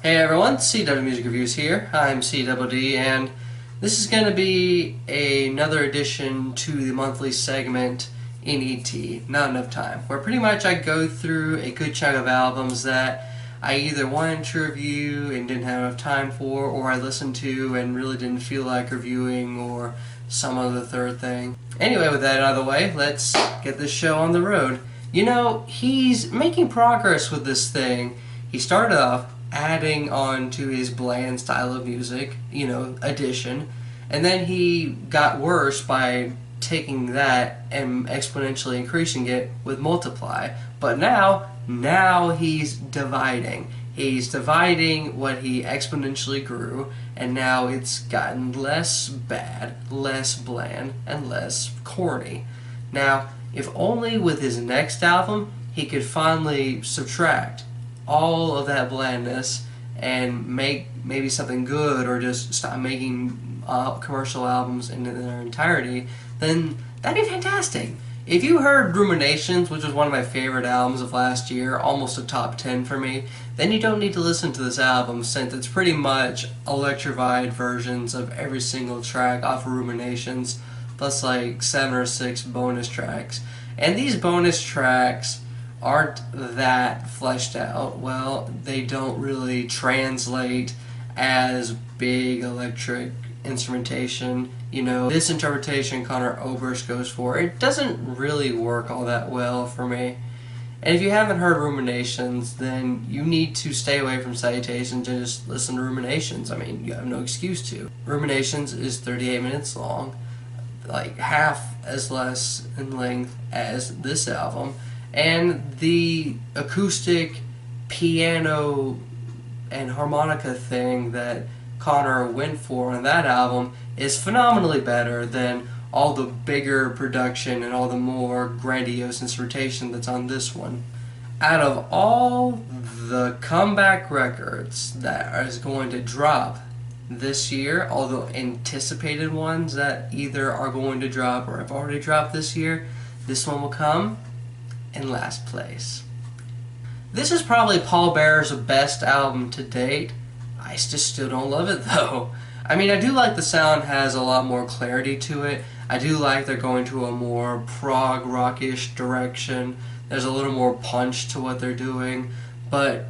Hey everyone, CW Music Reviews here. I'm CWD, and this is going to be another addition to the monthly segment NET, Not Enough Time, where pretty much I go through a good chunk of albums that I either wanted to review and didn't have enough time for, or I listened to and really didn't feel like reviewing, or some other third thing. Anyway, with that out of the way, let's get this show on the road. You know, he's making progress with this thing. He started off adding on to his bland style of music, addition, and then he got worse by taking that and exponentially increasing it with multiply. But now he's dividing. He's dividing what he exponentially grew, and now it's gotten less bad, less bland, and less corny. Now, if only with his next album he could finally subtract all of that blandness and make maybe something good, or just stop making commercial albums in their entirety, then that'd be fantastic. If you heard Ruminations, which was one of my favorite albums of last year, almost a top 10 for me, then you don't need to listen to this album, since it's pretty much electrified versions of every single track off of Ruminations, plus like 7 or 6 bonus tracks. And these bonus tracks aren't that fleshed out. Well, they don't really translate as big electric instrumentation. This interpretation Conor Oberst goes for, it doesn't really work all that well for me. And if you haven't heard Ruminations, then you need to stay away from Salutations and just listen to Ruminations. I mean, you have no excuse to. Ruminations is 38 minutes long, like half as less in length as this album. And the acoustic piano and harmonica thing that Conor went for on that album is phenomenally better than all the bigger production and all the more grandiose instrumentation that's on this one. Out of all the comeback records that is going to drop this year, all the anticipated ones that either are going to drop or have already dropped this year, this one will come in last place. This is probably Pallbearer's best album to date. I just still don't love it though. I mean, I do like the sound has a lot more clarity to it. I do like they're going to a more prog rockish direction. There's a little more punch to what they're doing, but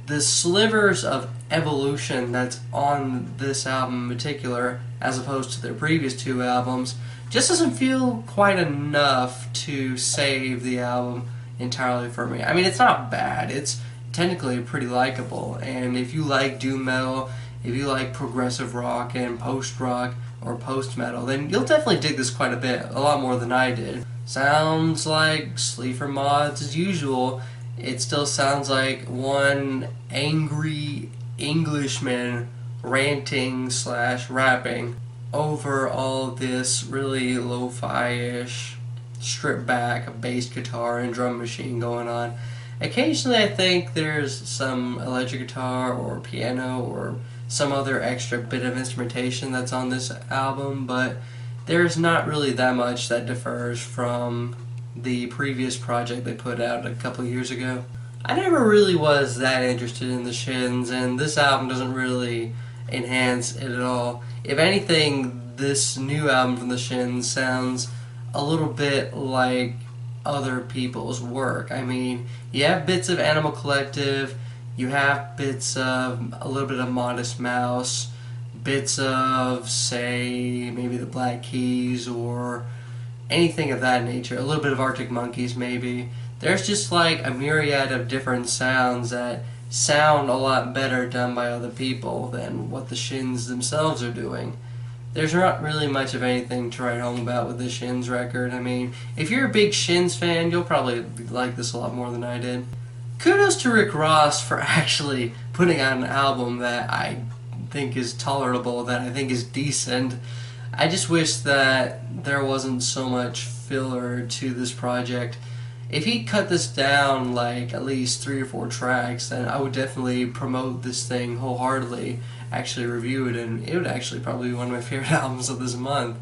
the slivers of evolution that's on this album in particular, as opposed to their previous two albums, just doesn't feel quite enough to save the album entirely for me. I mean, it's not bad. It's technically pretty likable, and if you like doom metal, if you like progressive rock and post-rock or post-metal, then you'll definitely dig this quite a bit, a lot more than I did. Sounds like Sleeper Mods as usual. It still sounds like one angry Englishman ranting / rapping over all this really lo-fi-ish, stripped back bass guitar and drum machine going on. Occasionally I think there's some electric guitar or piano or some other extra bit of instrumentation that's on this album, but there's not really that much that differs from the previous project they put out a couple years ago. I never really was that interested in the Shins, and this album doesn't really enhance it at all. If anything, this new album from the Shins sounds a little bit like other people's work. I mean, you have bits of Animal Collective, you have bits of a little bit of Modest Mouse, bits of, say, maybe the Black Keys or anything of that nature, a little bit of Arctic Monkeys maybe. There's just like a myriad of different sounds that sound a lot better done by other people than what the Shins themselves are doing. There's not really much of anything to write home about with the Shins record. I mean, if you're a big Shins fan, you'll probably like this a lot more than I did. Kudos to Rick Ross for actually putting out an album that I think is tolerable, that I think is decent. I just wish that there wasn't so much filler to this project. If he cut this down like at least 3 or 4 tracks, then I would definitely promote this thing wholeheartedly, actually review it, and it would actually probably be one of my favorite albums of this month.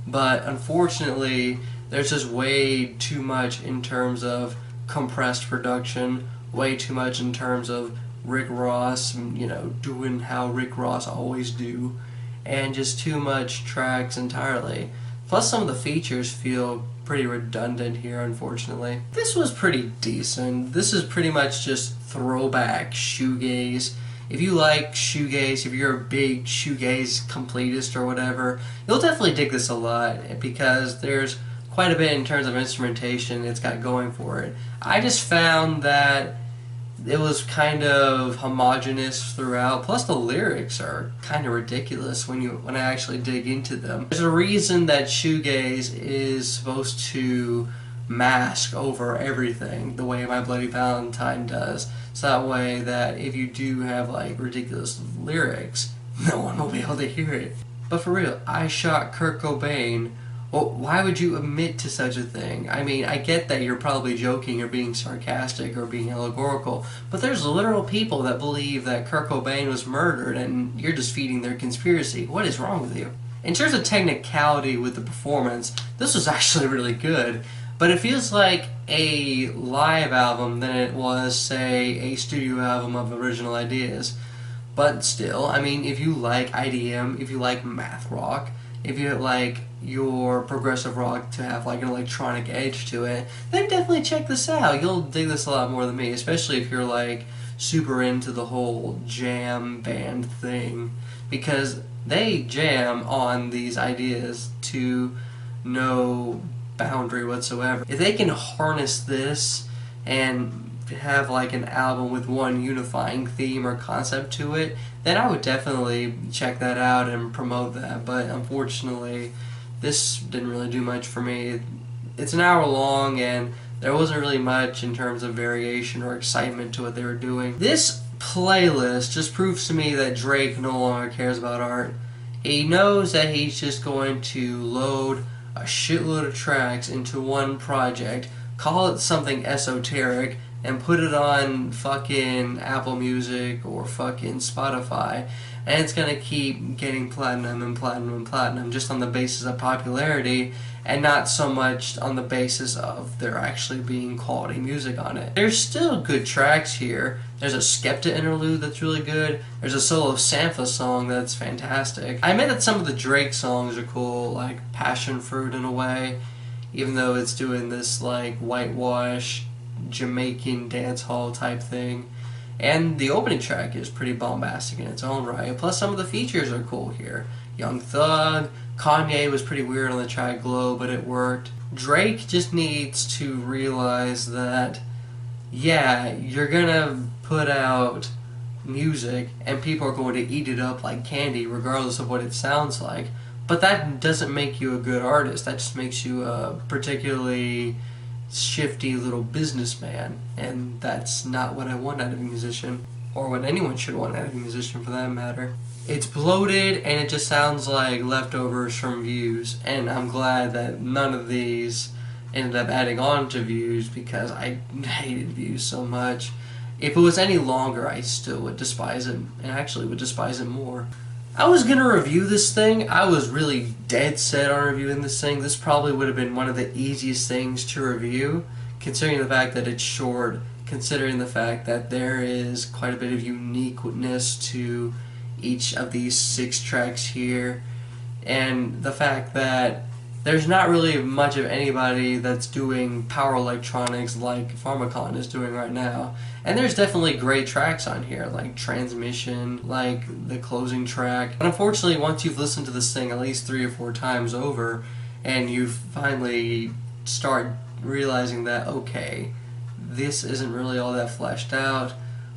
But unfortunately, there's just way too much in terms of compressed production, way too much in terms of Rick Ross, doing how Rick Ross always do, and just too much tracks entirely. Plus some of the features feel pretty redundant here, unfortunately. This was pretty decent. This is pretty much just throwback shoegaze. If you like shoegaze, if you're a big shoegaze completist or whatever, you'll definitely dig this a lot because there's quite a bit in terms of instrumentation it's got going for it. I just found that it was kind of homogeneous throughout, plus the lyrics are kind of ridiculous when I actually dig into them. There's a reason that shoegaze is supposed to mask over everything the way My Bloody Valentine does, so that way that if you do have like ridiculous lyrics, no one will be able to hear it. But for real, I shot Kurt Cobain. Well, why would you admit to such a thing? I mean, I get that you're probably joking or being sarcastic or being allegorical, but there's literal people that believe that Kurt Cobain was murdered and you're just feeding their conspiracy. What is wrong with you? In terms of technicality with the performance, this was actually really good, but it feels like a live album than it was, say, a studio album of original ideas. But still, I mean, if you like IDM, if you like math rock, if you like your progressive rock to have like an electronic edge to it, then definitely check this out. You'll dig this a lot more than me, especially if you're like super into the whole jam band thing, because they jam on these ideas to no boundary whatsoever. If they can harness this and have like an album with one unifying theme or concept to it, then I would definitely check that out and promote that. But unfortunately, this didn't really do much for me. It's an hour long and there wasn't really much in terms of variation or excitement to what they were doing. This playlist just proves to me that Drake no longer cares about art. He knows that he's just going to load a shitload of tracks into one project, call it something esoteric, and put it on fucking Apple Music or fucking Spotify, and it's gonna keep getting platinum and platinum and platinum just on the basis of popularity and not so much on the basis of there actually being quality music on it. There's still good tracks here. There's a Skepta interlude that's really good. There's a solo Sampha song that's fantastic. I admit that some of the Drake songs are cool, like Passion Fruit in a way, even though it's doing this like whitewash Jamaican dance hall type thing. And the opening track is pretty bombastic in its own right. Plus some of the features are cool here. Young Thug, Kanye was pretty weird on the track Glow, but it worked. Drake just needs to realize that, yeah, you're gonna put out music and people are going to eat it up like candy regardless of what it sounds like, but that doesn't make you a good artist. That just makes you a particularly shifty little businessman, and that's not what I want out of a musician, or what anyone should want out of a musician for that matter. It's bloated and it just sounds like leftovers from Views, and I'm glad that none of these ended up adding on to Views because I hated Views so much. If it was any longer, I still would despise it, and actually would despise it more. I was gonna review this thing. I was really dead set on reviewing this thing. This probably would have been one of the easiest things to review, considering the fact that it's short, considering the fact that there is quite a bit of uniqueness to each of these 6 tracks here, and the fact that there's not really much of anybody that's doing power electronics like Pharmakon is doing right now. And there's definitely great tracks on here, like Transmission, like the closing track. And unfortunately, once you've listened to this thing at least 3 or 4 times over, and you finally start realizing that, okay, this isn't really all that fleshed out,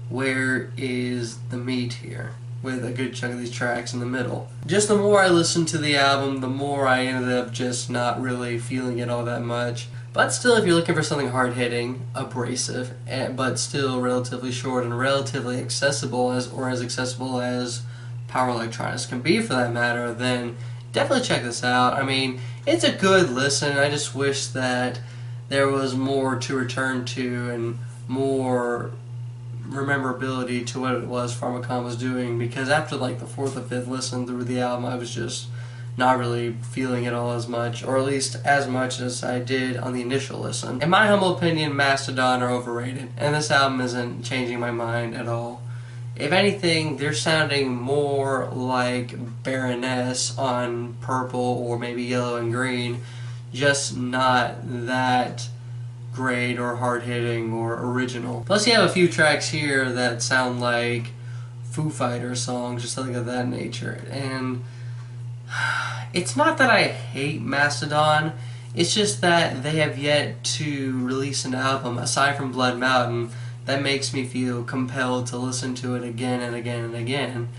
where is the meat here? With a good chunk of these tracks in the middle. Just the more I listened to the album, the more I ended up just not really feeling it all that much. But still, if you're looking for something hard-hitting, abrasive, but still relatively short and relatively accessible, as accessible as power electronics can be for that matter, then definitely check this out. I mean, it's a good listen. I just wish that there was more to return to and more rememberability to what it was Pharmakon was doing, because after like the 4th or 5th listen through the album, I was just not really feeling it all as much, or at least as much as I did on the initial listen. In my humble opinion, Mastodon are overrated, and this album isn't changing my mind at all. If anything, they're sounding more like Baroness on Purple or maybe Yellow and Green, just not that great or hard-hitting or original. Plus you have a few tracks here that sound like Foo Fighters songs or something of that nature. And it's not that I hate Mastodon, it's just that they have yet to release an album, aside from Blood Mountain, that makes me feel compelled to listen to it again and again and again.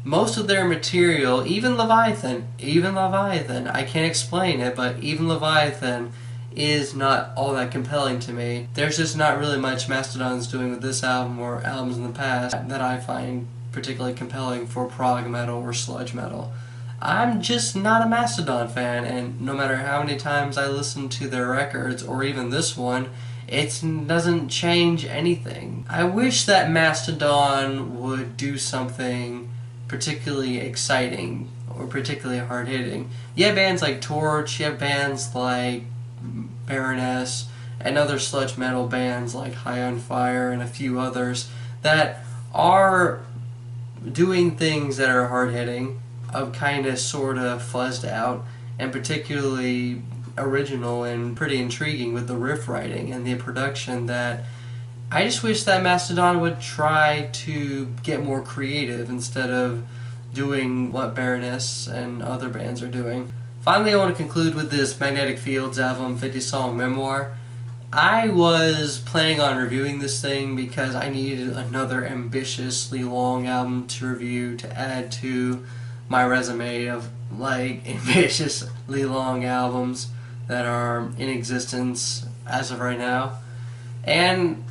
Most of their material, even Leviathan, I can't explain it, but even Leviathan is not all that compelling to me. There's just not really much Mastodon's doing with this album or albums in the past that I find particularly compelling for prog metal or sludge metal. I'm just not a Mastodon fan, and no matter how many times I listen to their records, or even this one, it doesn't change anything. I wish that Mastodon would do something particularly exciting or particularly hard-hitting. You have bands like Torch, you have bands like Baroness, and other sludge metal bands like High on Fire and a few others that are doing things that are hard-hitting, of kind of sort of fuzzed out, and particularly original and pretty intriguing with the riff writing and the production, that I just wish that Mastodon would try to get more creative instead of doing what Baroness and other bands are doing. Finally, I want to conclude with this Magnetic Fields album 50-song memoir. I was planning on reviewing this thing because I needed another ambitiously long album to review to add to my resume of like ambitiously long albums that are in existence as of right now. And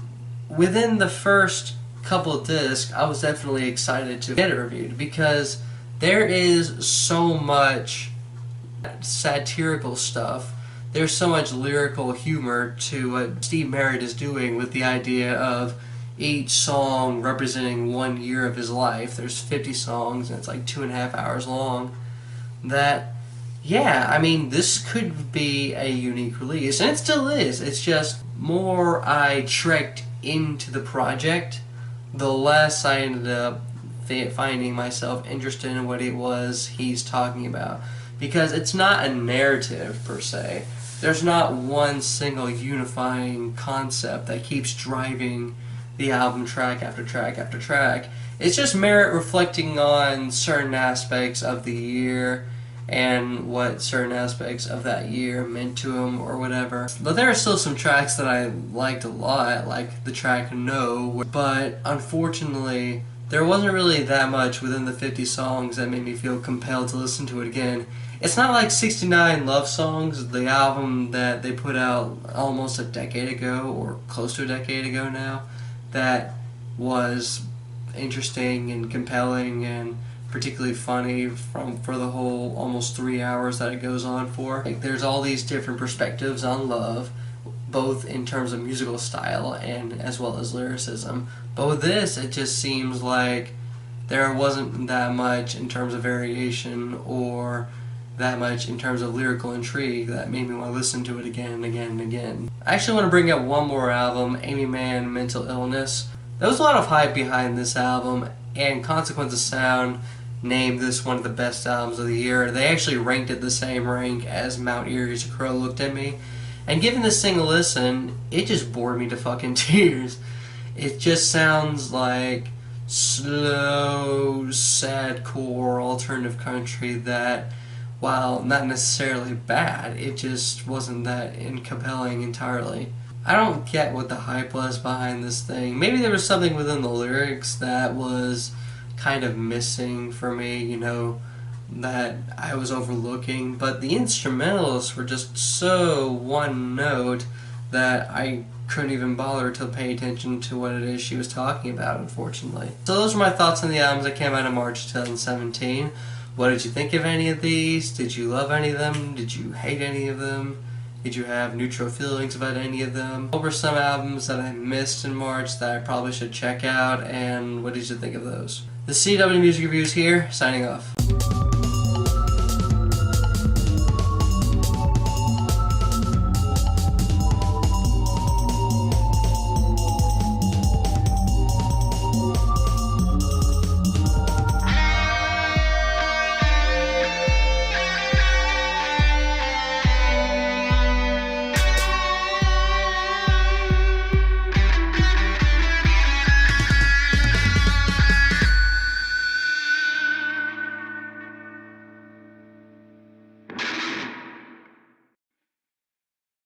within the first couple of discs, I was definitely excited to get it reviewed because there is so much satirical stuff. There's so much lyrical humor to what Steve Merritt is doing with the idea of each song representing 1 year of his life. There's 50 songs and it's like 2.5 hours long. That, yeah, I mean, this could be a unique release, and it still is. It's just more I trekked into the project, the less I ended up finding myself interested in what it was he's talking about. Because it's not a narrative per se. There's not one single unifying concept that keeps driving the album track after track after track. It's just Merritt reflecting on certain aspects of the year and what certain aspects of that year meant to him or whatever. But there are still some tracks that I liked a lot, like the track No, but unfortunately there wasn't really that much within the 50 songs that made me feel compelled to listen to it again. It's not like 69 Love Songs, the album that they put out almost a decade ago, or close to a decade ago now, that was interesting and compelling and particularly funny for the whole almost 3 hours that it goes on for. Like, there's all these different perspectives on love, both in terms of musical style and as well as lyricism. But with this, it just seems like there wasn't that much in terms of variation or that much in terms of lyrical intrigue that made me want to listen to it again and again and again. I actually want to bring up one more album, Aimee Mann, Mental Illness. There was a lot of hype behind this album, and Consequence of Sound named this one of the best albums of the year. They actually ranked it the same rank as Mount Erie's A Crow Looked at Me. And giving this thing a listen, it just bored me to fucking tears. It just sounds like slow, sad-core alternative country that, while not necessarily bad, it just wasn't that compelling entirely. I don't get what the hype was behind this thing. Maybe there was something within the lyrics that was kind of missing for me, you know, that I was overlooking, but the instrumentals were just so one note that I couldn't even bother to pay attention to what it is she was talking about, unfortunately. So those are my thoughts on the albums that came out in March 2017. What did you think of any of these? Did you love any of them? Did you hate any of them? Did you have neutral feelings about any of them? What were some albums that I missed in March that I probably should check out, and what did you think of those? The CW Music Reviews here, signing off.